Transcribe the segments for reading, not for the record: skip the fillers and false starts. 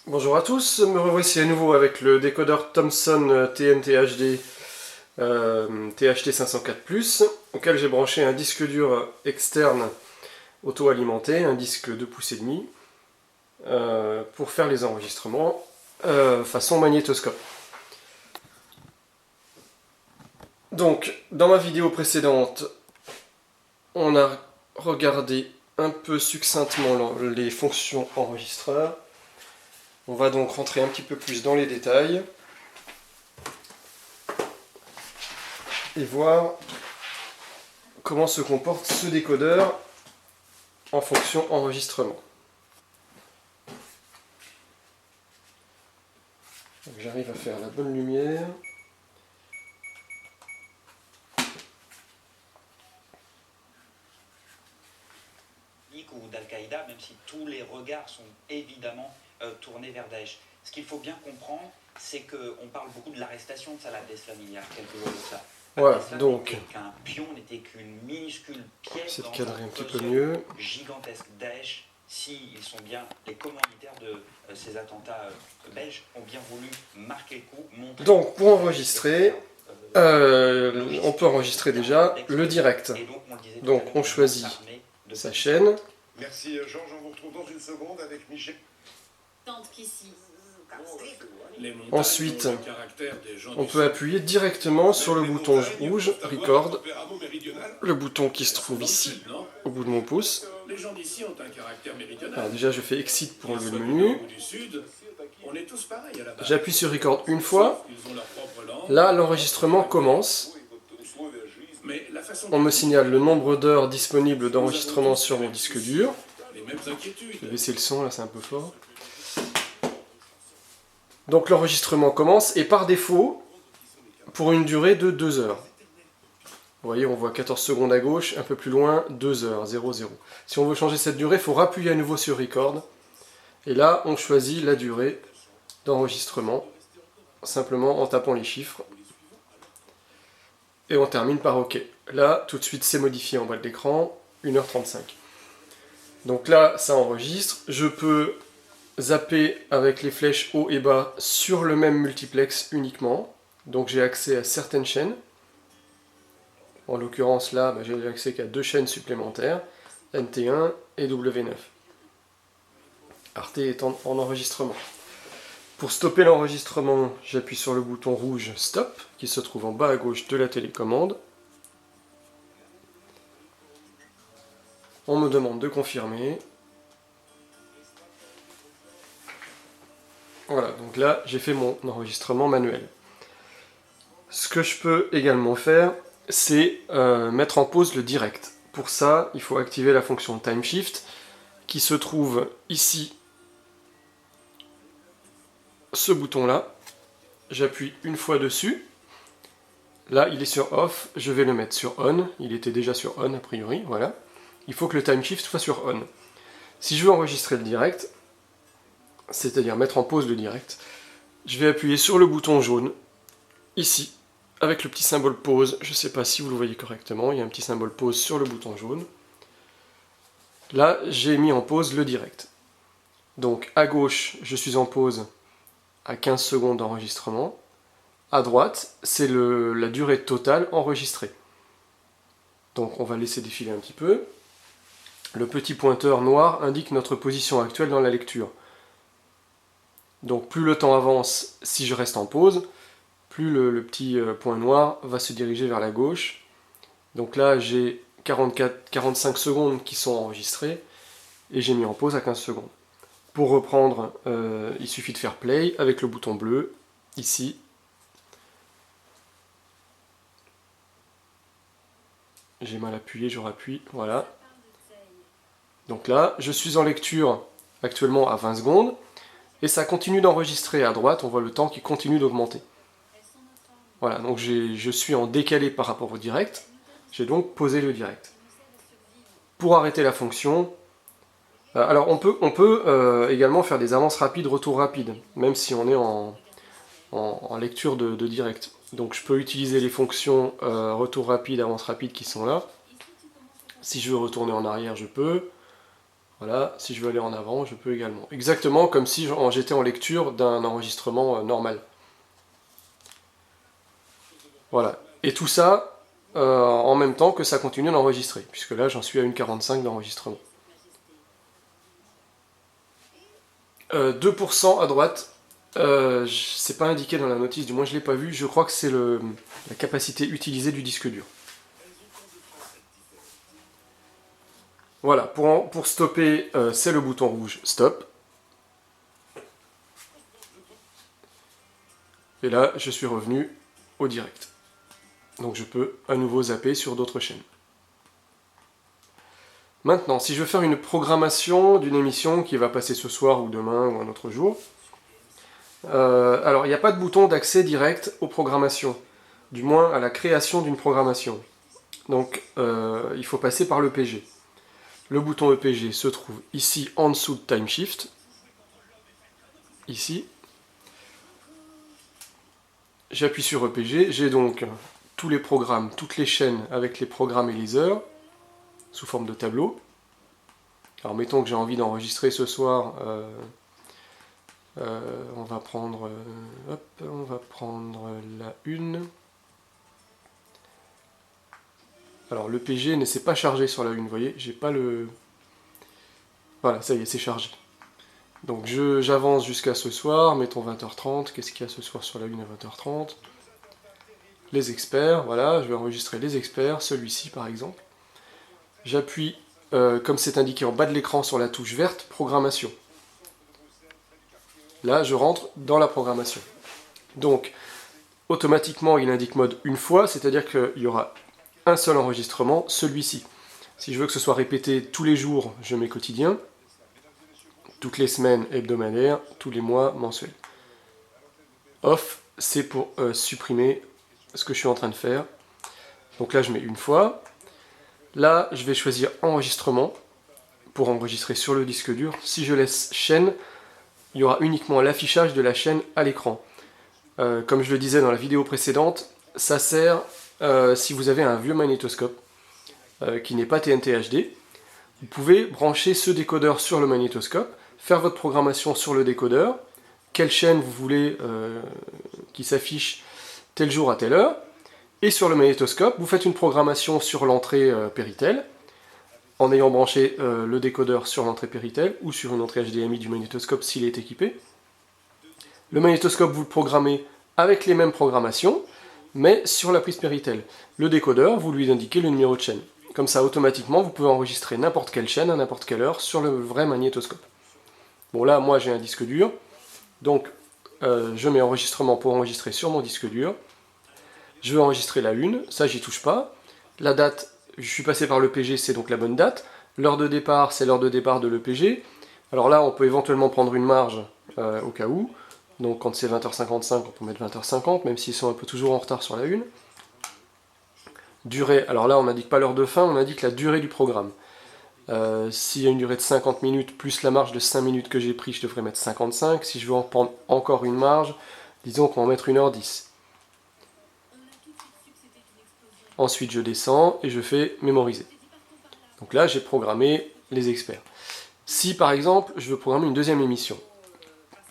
Bonjour à tous, me revoici à nouveau avec le décodeur Thomson TNT HD THT 504+, auquel j'ai branché un disque dur externe auto-alimenté, un disque 2,5 pouces, pour faire les enregistrements façon magnétoscope. Donc, dans ma vidéo précédente, on a regardé un peu succinctement les fonctions enregistreurs. On va donc rentrer un petit peu plus dans les détails et voir comment se comporte ce décodeur en fonction enregistrement. J'arrive à faire la bonne lumière. Ou d'Al-Qaïda, même si tous les regards sont évidemment tournés vers Daesh. Ce qu'il faut bien comprendre, c'est qu'on parle beaucoup de l'arrestation de Salah Abdeslam il y a quelques jours de ça. Voilà, Abdeslam donc n'était qu'un pion, n'était qu'une minuscule pièce c'est de dans cadrer un petit peu puzzle mieux. gigantesque. Daesh, s'ils sont bien les commanditaires de ces attentats belges, ont bien voulu marquer le coup, montrer... Donc pour enregistrer, on peut enregistrer déjà le direct. Donc on choisit sa chaîne. Merci Georges, on vous retrouve dans une seconde avec Michel. Ensuite, on peut appuyer directement sur le bouton rouge, Record, le bouton qui se trouve ici, au bout de mon pouce. Alors déjà je fais Exit pour enlever le menu. J'appuie sur Record une fois. Là l'enregistrement commence. On me signale le nombre d'heures disponibles d'enregistrement sur mon disque dur. Je vais baisser le son, là c'est un peu fort. Donc l'enregistrement commence, et par défaut, pour une durée de 2 heures. Vous voyez, on voit 14 secondes à gauche, un peu plus loin, 2 heures, 00. Si on veut changer cette durée, il faut rappuyer à nouveau sur Record. Et là, on choisit la durée d'enregistrement, simplement en tapant les chiffres. Et on termine par OK. Là, tout de suite, c'est modifié en bas de l'écran, 1h35. Donc là, ça enregistre. Je peux zapper avec les flèches haut et bas sur le même multiplex uniquement. Donc j'ai accès à certaines chaînes. En l'occurrence là, j'ai accès qu'à 2 chaînes supplémentaires, NT1 et W9. Arte est en enregistrement. Pour stopper l'enregistrement, j'appuie sur le bouton rouge Stop, qui se trouve en bas à gauche de la télécommande. On me demande de confirmer. Voilà, donc là, j'ai fait mon enregistrement manuel. Ce que je peux également faire, c'est mettre en pause le direct. Pour ça, il faut activer la fonction Time Shift, qui se trouve ici, ce bouton-là. J'appuie une fois dessus. Là, il est sur Off, je vais le mettre sur On. Il était déjà sur On, a priori, voilà. Il faut que le Time Shift soit sur On. Si je veux enregistrer le direct, c'est-à-dire mettre en pause le direct, je vais appuyer sur le bouton jaune, ici, avec le petit symbole pause. Je ne sais pas si vous le voyez correctement, il y a un petit symbole pause sur le bouton jaune. Là, j'ai mis en pause le direct. Donc à gauche, je suis en pause à 15 secondes d'enregistrement. À droite, c'est la durée totale enregistrée. Donc on va laisser défiler un petit peu. Le petit pointeur noir indique notre position actuelle dans la lecture. Donc plus le temps avance, si je reste en pause, plus le petit point noir va se diriger vers la gauche. Donc là j'ai 45 secondes qui sont enregistrées et j'ai mis en pause à 15 secondes. Pour reprendre, il suffit de faire play avec le bouton bleu, ici. J'ai mal appuyé, je rappuie, voilà. Donc là, je suis en lecture actuellement à 20 secondes. Et ça continue d'enregistrer à droite, on voit le temps qui continue d'augmenter. Voilà, donc je suis en décalé par rapport au direct, j'ai donc posé le direct. Pour arrêter la fonction, alors on peut également faire des avances rapides, retours rapides, même si on est en lecture de direct. Donc je peux utiliser les fonctions retour rapide, avance rapide qui sont là. Si je veux retourner en arrière, je peux. Voilà, si je veux aller en avant, je peux également. Exactement comme si j'étais en lecture d'un enregistrement normal. Voilà. Et tout ça en même temps que ça continue d'enregistrer, puisque là j'en suis à 1,45 d'enregistrement. 2% à droite, c'est pas indiqué dans la notice, du moins je l'ai pas vu, je crois que c'est la capacité utilisée du disque dur. Voilà, pour stopper, c'est le bouton rouge stop. Et là, je suis revenu au direct. Donc je peux à nouveau zapper sur d'autres chaînes. Maintenant, si je veux faire une programmation d'une émission qui va passer ce soir ou demain ou un autre jour, alors il n'y a pas de bouton d'accès direct aux programmations, du moins à la création d'une programmation. Donc il faut passer par l'EPG. Le bouton EPG se trouve ici en dessous de Time Shift, ici. J'appuie sur EPG, j'ai donc tous les programmes, toutes les chaînes avec les programmes et les heures, sous forme de tableau. Alors mettons que j'ai envie d'enregistrer ce soir, on va prendre la 1. Alors le PG ne s'est pas chargé sur la 1, vous voyez, j'ai pas le... Voilà, ça y est, c'est chargé. Donc j'avance jusqu'à ce soir, mettons 20h30, qu'est-ce qu'il y a ce soir sur la 1 à 20h30 ? Les experts, voilà, je vais enregistrer les experts, celui-ci par exemple. J'appuie, comme c'est indiqué en bas de l'écran sur la touche verte, programmation. Là, je rentre dans la programmation. Donc, automatiquement, il indique mode une fois, c'est-à-dire qu'il y aura un seul enregistrement, celui-ci. Si je veux que ce soit répété tous les jours, je mets quotidien, toutes les semaines hebdomadaires, tous les mois mensuels. Off, c'est pour supprimer ce que je suis en train de faire. Donc là, je mets une fois. Là, je vais choisir enregistrement pour enregistrer sur le disque dur. Si je laisse chaîne, il y aura uniquement l'affichage de la chaîne à l'écran. Comme je le disais dans la vidéo précédente, ça sert si vous avez un vieux magnétoscope qui n'est pas TNT HD. Vous pouvez brancher ce décodeur sur le magnétoscope, faire votre programmation sur le décodeur, quelle chaîne vous voulez qui s'affiche tel jour à telle heure, et sur le magnétoscope, vous faites une programmation sur l'entrée Péritel, en ayant branché le décodeur sur l'entrée Péritel, ou sur une entrée HDMI du magnétoscope s'il est équipé. Le magnétoscope, vous le programmez avec les mêmes programmations, mais sur la prise Péritel. Le décodeur, vous lui indiquez le numéro de chaîne. Comme ça, automatiquement, vous pouvez enregistrer n'importe quelle chaîne à n'importe quelle heure sur le vrai magnétoscope. Bon là, moi j'ai un disque dur, donc je mets enregistrement pour enregistrer sur mon disque dur. Je veux enregistrer la 1, ça j'y touche pas. La date, je suis passé par l'EPG, c'est donc la bonne date. L'heure de départ, c'est l'heure de départ de l'EPG. Alors là, on peut éventuellement prendre une marge au cas où. Donc quand c'est 20h55, on peut mettre 20h50, même s'ils sont un peu toujours en retard sur la 1. Durée, alors là on n'indique pas l'heure de fin, on indique la durée du programme. S'il y a une durée de 50 minutes plus la marge de 5 minutes que j'ai pris, je devrais mettre 55. Si je veux en prendre encore une marge, disons qu'on va mettre 1h10. Ensuite je descends et je fais mémoriser. Donc là j'ai programmé les experts. Si par exemple je veux programmer une deuxième émission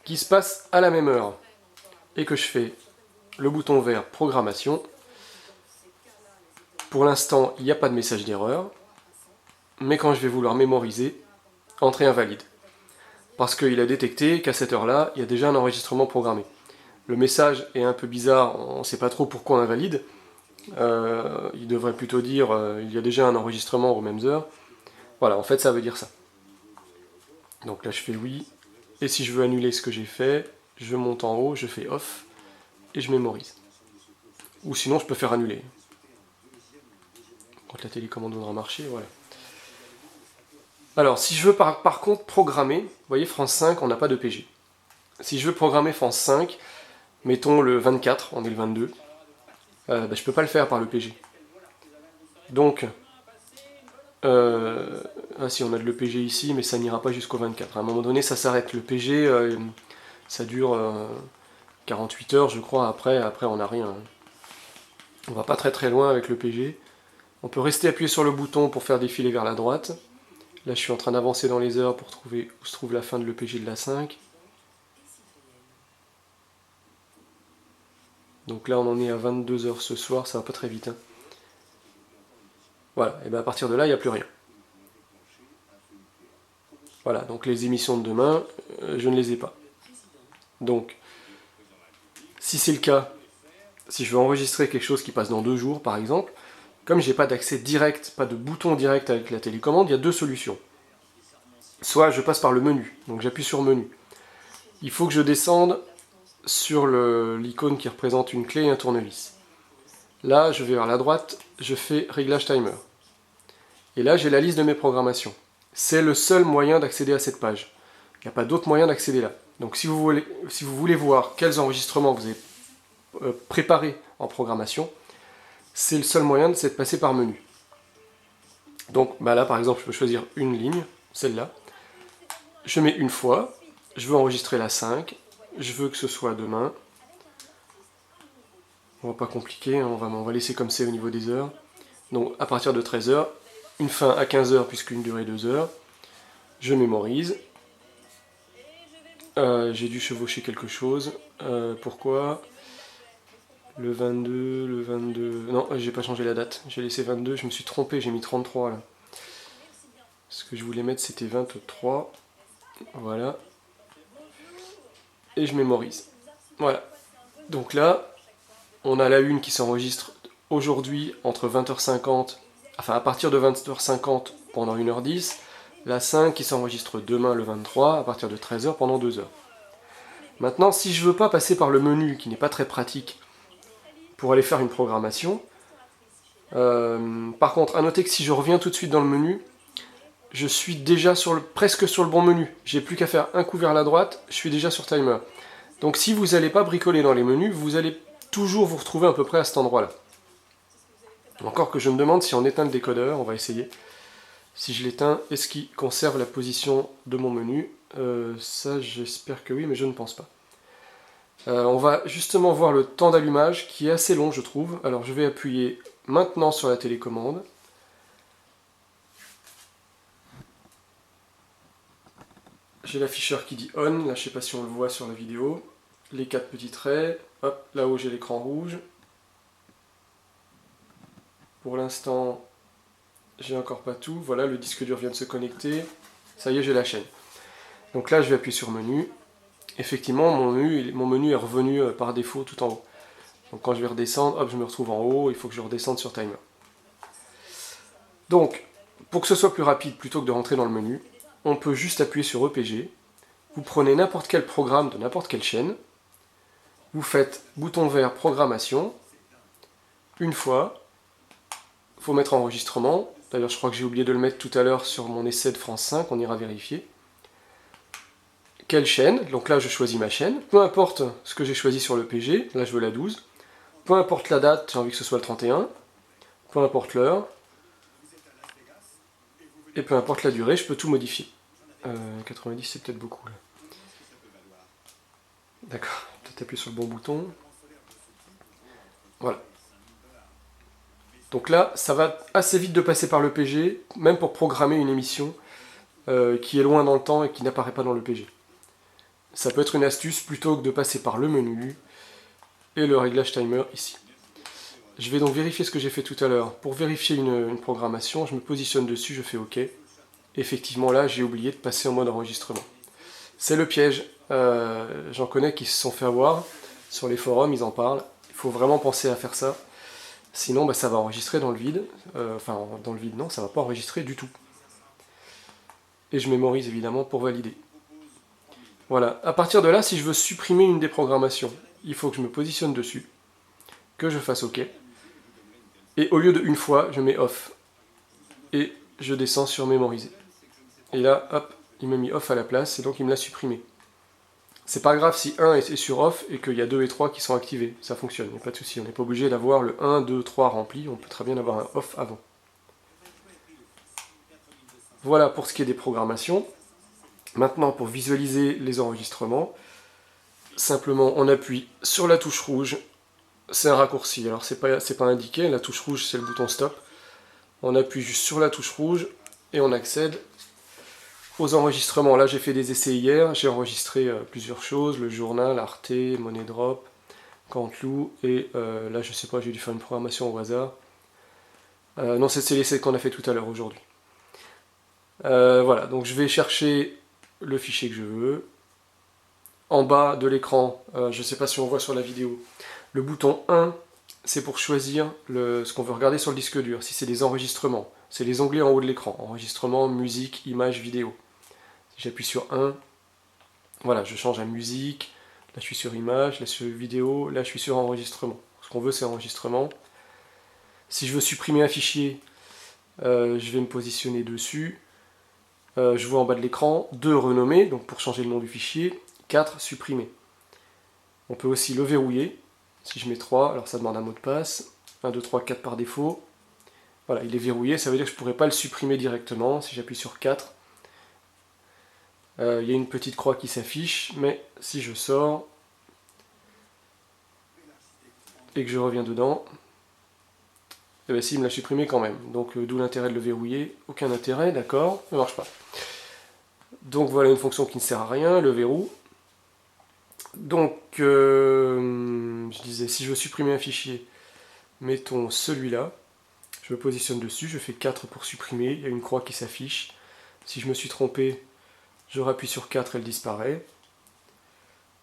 qui se passe à la même heure et que je fais le bouton vert programmation, pour l'instant il n'y a pas de message d'erreur, mais quand je vais vouloir mémoriser, entrée invalide. Parce qu'il a détecté qu'à cette heure-là, il y a déjà un enregistrement programmé. Le message est un peu bizarre, on ne sait pas trop pourquoi invalide. Il devrait plutôt dire il y a déjà un enregistrement aux mêmes heures. Voilà, en fait ça veut dire ça. Donc là je fais oui, et si je veux annuler ce que j'ai fait, je monte en haut, je fais off, et je mémorise. Ou sinon je peux faire annuler. Quand la télécommande voudra marcher, voilà. Alors si je veux par contre programmer, vous voyez France 5, on n'a pas de PG. Si je veux programmer France 5, mettons le 24, on est le 22, je ne peux pas le faire par le PG. Donc, ah si on a de l'EPG ici, mais ça n'ira pas jusqu'au 24. À un moment donné, ça s'arrête. Le PG, ça dure 48 heures, je crois. Après on n'a rien. On va pas très loin avec le PG. On peut rester appuyé sur le bouton pour faire défiler vers la droite. Là, je suis en train d'avancer dans les heures pour trouver où se trouve la fin de l'EPG de la 5. Donc là, on en est à 22 h ce soir, ça va pas très vite. Hein. Voilà, et bien à partir de là, il n'y a plus rien. Voilà, donc les émissions de demain, je ne les ai pas. Donc, si c'est le cas, si je veux enregistrer quelque chose qui passe dans 2 jours, par exemple, comme j'ai pas d'accès direct, pas de bouton direct avec la télécommande, il y a 2 solutions. Soit je passe par le menu, donc j'appuie sur menu. Il faut que je descende sur l'icône qui représente une clé et un tournevis. Là, je vais vers la droite, je fais réglage timer. Et là, j'ai la liste de mes programmations. C'est le seul moyen d'accéder à cette page. Il n'y a pas d'autre moyen d'accéder là. Donc si vous voulez voir quels enregistrements vous avez préparés en programmation, c'est le seul moyen, c'est de passer par menu. Donc bah là, par exemple, je peux choisir une ligne, celle-là. Je mets une fois, je veux enregistrer la 5, je veux que ce soit demain. On va pas compliquer, hein, on va laisser comme c'est au niveau des heures. Donc à partir de 13 h, une fin à 15 h puisqu'une durée 2 heures. Je mémorise. J'ai dû chevaucher quelque chose. Pourquoi ? Le 22... Non, j'ai pas changé la date. J'ai laissé 22, je me suis trompé, j'ai mis 33 là. Ce que je voulais mettre c'était 23. Voilà. Et je mémorise. Voilà. Donc là, on a la une qui s'enregistre aujourd'hui entre 20h50, enfin à partir de 20h50 pendant 1h10, la 5 qui s'enregistre demain le 23 à partir de 13h pendant 2 heures. Maintenant, si je veux pas passer par le menu qui n'est pas très pratique pour aller faire une programmation, par contre, à noter que si je reviens tout de suite dans le menu, je suis déjà presque sur le bon menu. J'ai plus qu'à faire un coup vers la droite, je suis déjà sur timer. Donc si vous n'allez pas bricoler dans les menus, vous allez toujours vous retrouver à peu près à cet endroit-là. Encore que je me demande si on éteint le décodeur, on va essayer. Si je l'éteins, est-ce qu'il conserve la position de mon menu ? Ça j'espère que oui, mais je ne pense pas. On va justement voir le temps d'allumage qui est assez long je trouve. Alors je vais appuyer maintenant sur la télécommande. J'ai l'afficheur qui dit on, là je sais pas si on le voit sur la vidéo. Les 4 petits traits, hop, là-haut j'ai l'écran rouge. Pour l'instant, j'ai encore pas tout. Voilà, le disque dur vient de se connecter. Ça y est, j'ai la chaîne. Donc là, je vais appuyer sur menu. Effectivement, mon menu est revenu par défaut tout en haut. Donc quand je vais redescendre, hop, je me retrouve en haut. Il faut que je redescende sur timer. Donc, pour que ce soit plus rapide, plutôt que de rentrer dans le menu, on peut juste appuyer sur EPG. Vous prenez n'importe quel programme de n'importe quelle chaîne. Vous faites bouton vert programmation. Une fois. Il faut mettre enregistrement. D'ailleurs, je crois que j'ai oublié de le mettre tout à l'heure sur mon essai de France 5. On ira vérifier. Quelle chaîne? Donc là, je choisis ma chaîne. Peu importe ce que j'ai choisi sur l'EPG. Là, je veux la 12. Peu importe la date, j'ai envie que ce soit le 31. Peu importe l'heure. Et peu importe la durée, je peux tout modifier. 90, c'est peut-être beaucoup. D'accord, peut-être appuyer sur le bon bouton. Voilà. Donc là, ça va assez vite de passer par l'EPG, même pour programmer une émission qui est loin dans le temps et qui n'apparaît pas dans l'EPG. Ça peut être une astuce plutôt que de passer par le menu et le réglage timer ici. Je vais donc vérifier ce que j'ai fait tout à l'heure. Pour vérifier une programmation, je me positionne dessus, je fais OK. Effectivement là, j'ai oublié de passer en mode enregistrement. C'est le piège. J'en connais qui se sont fait avoir. Sur les forums, ils en parlent. Il faut vraiment penser à faire ça. Sinon, ça va enregistrer dans le vide. Enfin, dans le vide, non, ça va pas enregistrer du tout. Et je mémorise évidemment pour valider. Voilà. À partir de là, si je veux supprimer une des programmations, il faut que je me positionne dessus, que je fasse OK. Et au lieu de une fois, je mets off. Et je descends sur mémoriser. Et là, hop, il m'a mis off à la place, et donc il me l'a supprimé. C'est pas grave si 1 est sur off et qu'il y a 2 et 3 qui sont activés. Ça fonctionne, il n'y a pas de souci. On n'est pas obligé d'avoir le 1, 2, 3 rempli. On peut très bien avoir un off avant. Voilà pour ce qui est des programmations. Maintenant, pour visualiser les enregistrements, simplement on appuie sur la touche rouge. C'est un raccourci, alors c'est pas indiqué. La touche rouge, c'est le bouton stop. On appuie juste sur la touche rouge et on accède aux enregistrements. Là j'ai fait des essais hier, j'ai enregistré plusieurs choses, le journal, Arte, Money Drop, Canteloup, et là je sais pas, j'ai dû faire une programmation au hasard. Non, c'est l'essai qu'on a fait tout à l'heure aujourd'hui. Voilà, donc je vais chercher le fichier que je veux. En bas de l'écran, je ne sais pas si on voit sur la vidéo, le bouton 1, c'est pour choisir ce qu'on veut regarder sur le disque dur. Si c'est des enregistrements, c'est les onglets en haut de l'écran. Enregistrement, musique, image, vidéo. Si j'appuie sur 1, voilà, je change à musique. Là je suis sur image, là je suis sur vidéo, là je suis sur enregistrement. Ce qu'on veut c'est enregistrement. Si je veux supprimer un fichier, je vais me positionner dessus. Je vois en bas de l'écran 2 renommer, donc pour changer le nom du fichier, 4 supprimer. On peut aussi le verrouiller. Si je mets 3, alors ça demande un mot de passe. 1, 2, 3, 4 par défaut. Voilà, il est verrouillé, ça veut dire que je ne pourrais pas le supprimer directement. Si j'appuie sur 4, il y a une petite croix qui s'affiche, mais si je sors et que je reviens dedans, et bien si, il me l'a supprimé quand même. Donc d'où l'intérêt de le verrouiller. Aucun intérêt, d'accord, ça ne marche pas. Donc voilà une fonction qui ne sert à rien, le verrou. Donc je disais, si je veux supprimer un fichier, mettons celui-là, je me positionne dessus, je fais 4 pour supprimer, il y a une croix qui s'affiche. Si je me suis trompé, je rappuie sur 4, elle disparaît.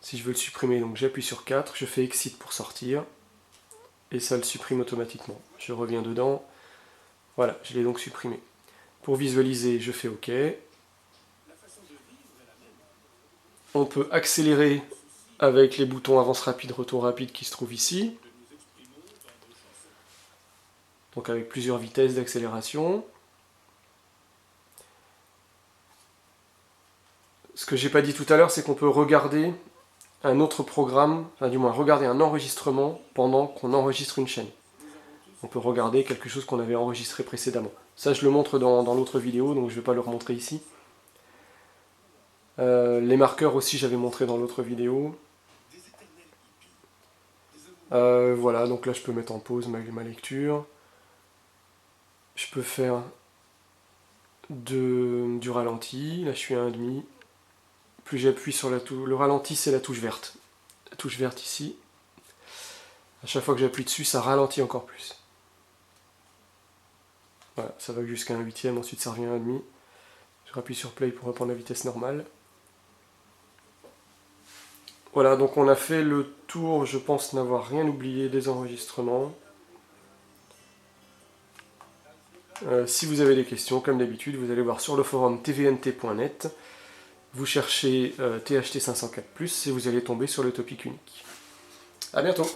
Si je veux le supprimer, donc j'appuie sur 4, je fais exit pour sortir, et ça le supprime automatiquement. Je reviens dedans, voilà, je l'ai donc supprimé. Pour visualiser, je fais OK. On peut accélérer avec les boutons avance rapide, retour rapide qui se trouvent ici. Donc avec plusieurs vitesses d'accélération. Ce que j'ai pas dit tout à l'heure, c'est qu'on peut regarder un autre programme, enfin du moins regarder un enregistrement pendant qu'on enregistre une chaîne. On peut regarder quelque chose qu'on avait enregistré précédemment. Ça je le montre dans l'autre vidéo, donc je ne vais pas le remontrer ici. Les marqueurs aussi j'avais montré dans l'autre vidéo. Voilà, donc là je peux mettre en pause ma lecture. Je peux faire du ralenti, là je suis à 1,5. Plus j'appuie sur la touche, le ralenti c'est la touche verte. La touche verte ici. À chaque fois que j'appuie dessus, ça ralentit encore plus. Voilà, ça va jusqu'à 1/8, ensuite ça revient à 1,5. Je rappuie sur play pour reprendre la vitesse normale. Voilà, donc on a fait le tour, je pense n'avoir rien oublié des enregistrements. Si vous avez des questions, comme d'habitude, vous allez voir sur le forum tvnt.net, vous cherchez THT504+, et vous allez tomber sur le topic unique. A bientôt!